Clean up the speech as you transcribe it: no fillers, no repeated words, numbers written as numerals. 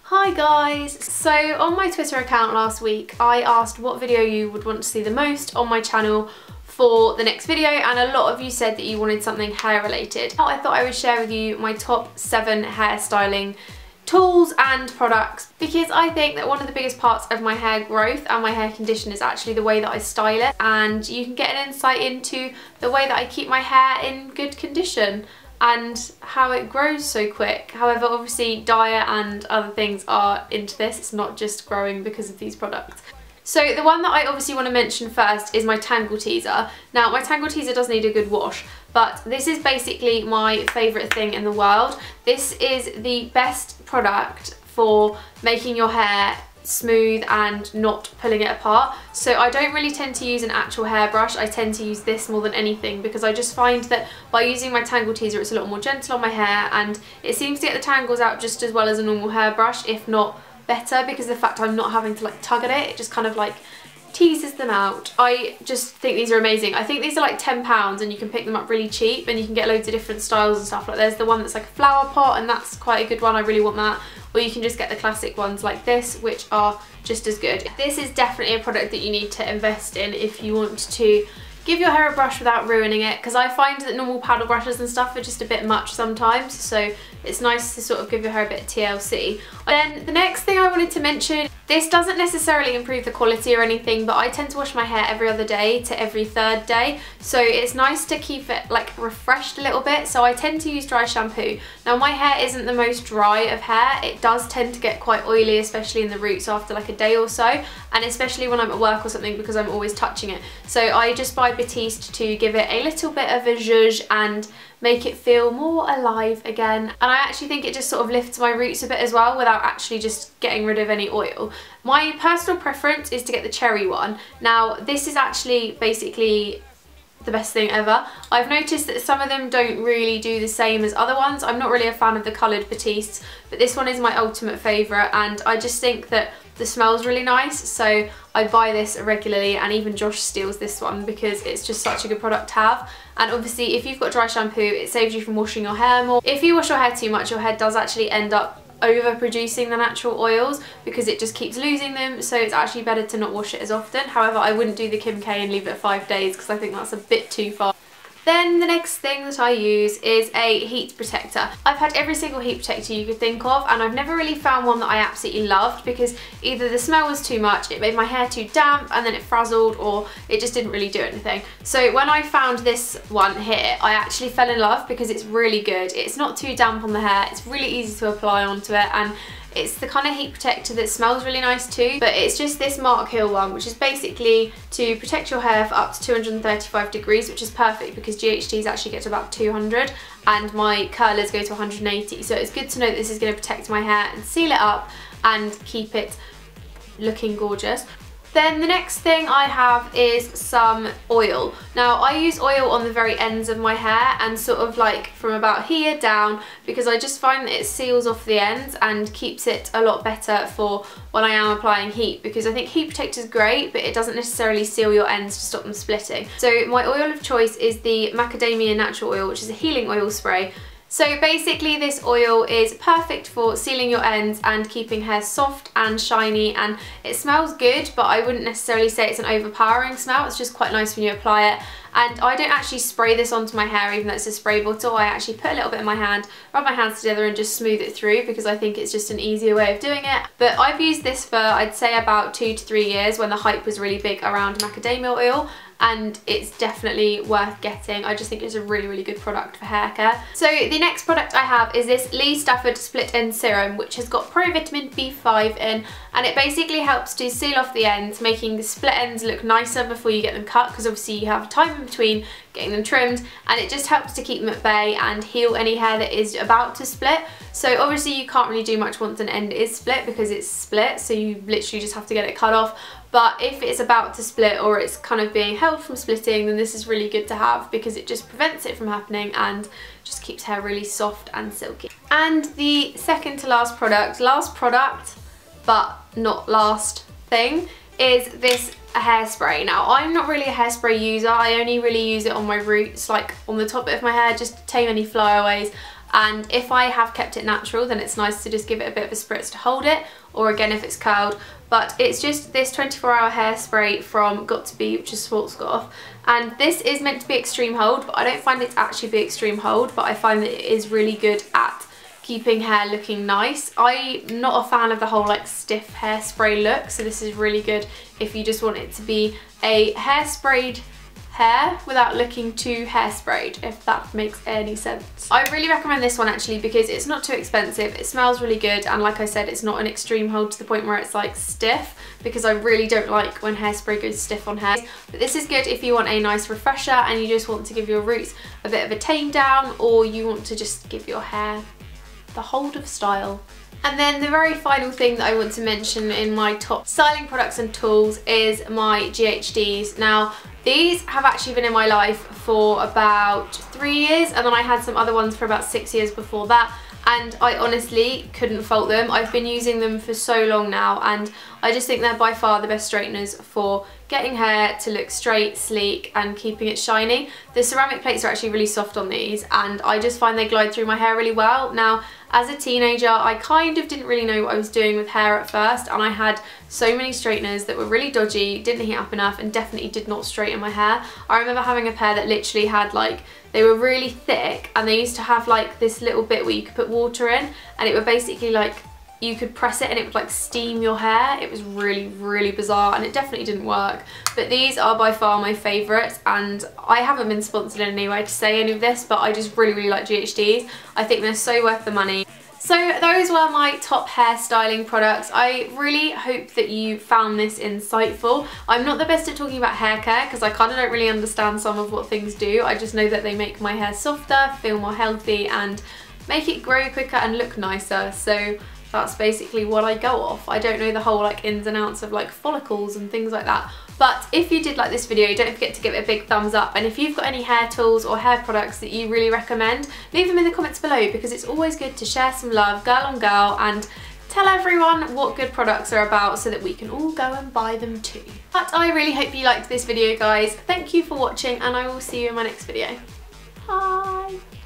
Hi guys! So on my Twitter account last week I asked what video you would want to see the most on my channel for the next video, and a lot of you said that you wanted something hair related. I thought I would share with you my top 7 hairstyling tools and products, because I think that one of the biggest parts of my hair growth and my hair condition is actually the way that I style it, and you can get an insight into the way that I keep my hair in good condition and how it grows so quick. However, obviously diet and other things are into this, it's not just growing because of these products. So the one that I obviously want to mention first is my Tangle Teezer. Now my Tangle Teezer does need a good wash, but this is basically my favourite thing in the world. This is the best product for making your hair smooth and not pulling it apart. So I don't really tend to use an actual hairbrush, I tend to use this more than anything, because I just find that by using my Tangle Teezer it's a lot more gentle on my hair, and it seems to get the tangles out just as well as a normal hairbrush, if not better, because of the fact I'm not having to like tug at it, it just kind of like teases them out. I just think these are amazing. I think these are like £10 and you can pick them up really cheap, and you can get loads of different styles and stuff. Like there's the one that's like a flower pot, and that's quite a good one, I really want that. Or you can just get the classic ones like this, which are just as good. This is definitely a product that you need to invest in if you want to give your hair a brush without ruining it, because I find that normal paddle brushes and stuff are just a bit much sometimes, so it's nice to sort of give your hair a bit of TLC. Then the next thing I wanted to mention, this doesn't necessarily improve the quality or anything, but I tend to wash my hair every other day to every third day, so it's nice to keep it like refreshed a little bit, so I tend to use dry shampoo. Now my hair isn't the most dry of hair, it does tend to get quite oily, especially in the roots after like a day or so, and especially when I'm at work or something, because I'm always touching it. So I just buy Batiste to give it a little bit of a zhuzh and make it feel more alive again, and I actually think it just sort of lifts my roots a bit as well without actually just getting rid of any oil. My personal preference is to get the cherry one. Now this is actually basically the best thing ever. I've noticed that some of them don't really do the same as other ones. I'm not really a fan of the coloured Batistes, but this one is my ultimate favourite, and I just think that the smell's really nice, so I buy this regularly, and even Josh steals this one because it's just such a good product to have. And obviously if you've got dry shampoo, it saves you from washing your hair more. If you wash your hair too much, your hair does actually end up over producing the natural oils because it just keeps losing them, so it's actually better to not wash it as often. However, I wouldn't do the Kim K and leave it 5 days because I think that's a bit too far. Then the next thing that I use is a heat protector. I've had every single heat protector you could think of, and I've never really found one that I absolutely loved, because either the smell was too much, it made my hair too damp, and then it frazzled, or it just didn't really do anything. So when I found this one here, I actually fell in love because it's really good. It's not too damp on the hair, it's really easy to apply onto it, and it's the kind of heat protector that smells really nice too. But it's just this Mark Hill one, which is basically to protect your hair for up to 235 degrees, which is perfect because GHDs actually get to about 200 and my curlers go to 180. So it's good to know that this is going to protect my hair and seal it up and keep it looking gorgeous. Then the next thing I have is some oil. Now I use oil on the very ends of my hair and sort of like from about here down, because I just find that it seals off the ends and keeps it a lot better for when I am applying heat, because I think heat protector is great, but it doesn't necessarily seal your ends to stop them splitting. So my oil of choice is the macadamia natural oil, which is a healing oil spray. So basically this oil is perfect for sealing your ends and keeping hair soft and shiny, and it smells good, but I wouldn't necessarily say it's an overpowering smell. It's just quite nice when you apply it. And I don't actually spray this onto my hair, even though it's a spray bottle. I actually put a little bit in my hand, rub my hands together and just smooth it through, because I think it's just an easier way of doing it. But I've used this for, I'd say, about 2 to 3 years when the hype was really big around macadamia oil, and it's definitely worth getting. I just think it's a really, really good product for hair care. So the next product I have is this Lee Stafford Split End Serum, which has got provitamin B5 in, and it basically helps to seal off the ends, making the split ends look nicer before you get them cut, because obviously you have time in between getting them trimmed, and it just helps to keep them at bay and heal any hair that is about to split. So obviously you can't really do much once an end is split because it's split, so you literally just have to get it cut off. But if it's about to split or it's kind of being held from splitting, then this is really good to have because it just prevents it from happening and just keeps hair really soft and silky. And the second to last product but not last thing, is this hairspray. Now, I'm not really a hairspray user. I only really use it on my roots, like on the top of my hair, just to tame any flyaways. And if I have kept it natural, then it's nice to just give it a bit of a spritz to hold it, or again if it's curled. But it's just this 24-hour hairspray from Got2b, which is Schwarzkopf. And this is meant to be extreme hold, but I don't find it to actually be extreme hold, but I find that it is really good at keeping hair looking nice. I'm not a fan of the whole like stiff hairspray look, so this is really good if you just want it to be a hairsprayed hair without looking too hairsprayed, if that makes any sense. I really recommend this one actually because it's not too expensive, it smells really good, and like I said, it's not an extreme hold to the point where it's like stiff, because I really don't like when hairspray goes stiff on hair. But this is good if you want a nice refresher and you just want to give your roots a bit of a tame down, or you want to just give your hair the hold of style. And then the very final thing that I want to mention in my top styling products and tools is my GHDs. Now, these have actually been in my life for about 3 years, and then I had some other ones for about 6 years before that, and I honestly couldn't fault them. I've been using them for so long now, and I just think they're by far the best straighteners for getting hair to look straight, sleek, and keeping it shiny. The ceramic plates are actually really soft on these, and I just find they glide through my hair really well. Now, as a teenager, I kind of didn't really know what I was doing with hair at first, and I had so many straighteners that were really dodgy, didn't heat up enough, and definitely did not straighten my hair. I remember having a pair that literally had like, they were really thick, and they used to have like this little bit where you could put water in, and it would basically like, you could press it and it would like steam your hair. It was really, really bizarre, and it definitely didn't work. But these are by far my favourites, and I haven't been sponsored in any way to say any of this, but I just really, really like GHDs. I think they're so worth the money. So those were my top hairstyling products. I really hope that you found this insightful. I'm not the best at talking about hair care because I kind of don't really understand some of what things do. I just know that they make my hair softer, feel more healthy, and make it grow quicker and look nicer. So that's basically what I go off. I don't know the whole like ins and outs of like follicles and things like that. But if you did like this video, don't forget to give it a big thumbs up, and if you've got any hair tools or hair products that you really recommend, leave them in the comments below, because it's always good to share some love, girl on girl, and tell everyone what good products are about so that we can all go and buy them too. But I really hope you liked this video, guys. Thank you for watching, and I will see you in my next video. Bye!